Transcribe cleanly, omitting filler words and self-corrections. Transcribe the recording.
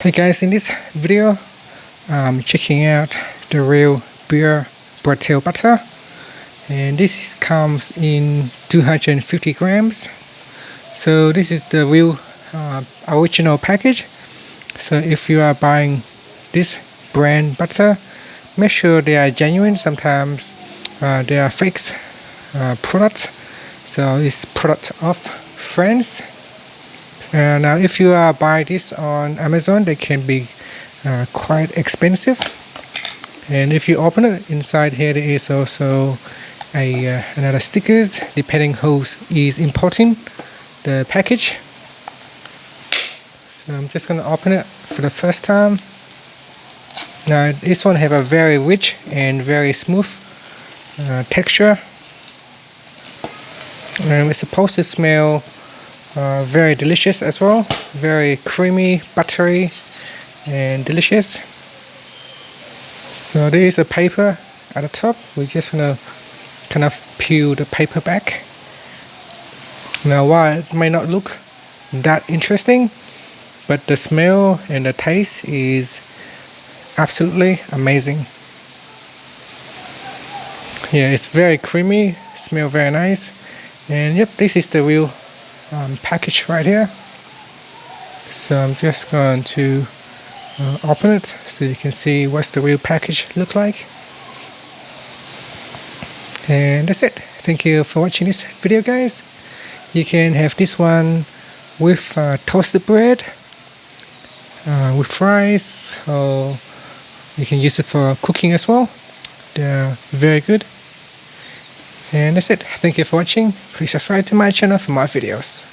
Hey guys, in this video I'm checking out the real Beurre Bretel Butter, and this comes in 250 grams. So this is the real original package. So if you are buying this brand butter, make sure they are genuine. Sometimes they are fake products. So it's product of France. Now if you are buying this on Amazon, they can be quite expensive. And if you open it, inside here there is also another stickers depending who is importing the package. So I'm just going to open it for the first time. Now this one have a very rich and very smooth texture, and it's supposed to smell very delicious as well, very creamy, buttery and delicious. So there is a paper at the top. We're just gonna kind of peel the paper back. Now while it may not look that interesting, but the smell and the taste is absolutely amazing. Yeah, it's very creamy, smell very nice, and yep, this is the real package right here. So I'm just going to open it so you can see what's the real package look like. And that's it. Thank you for watching this video, guys. You can have this one with toasted bread, with rice, or you can use it for cooking as well. They're very good. And that's it. Thank you for watching. Please subscribe to my channel for more videos.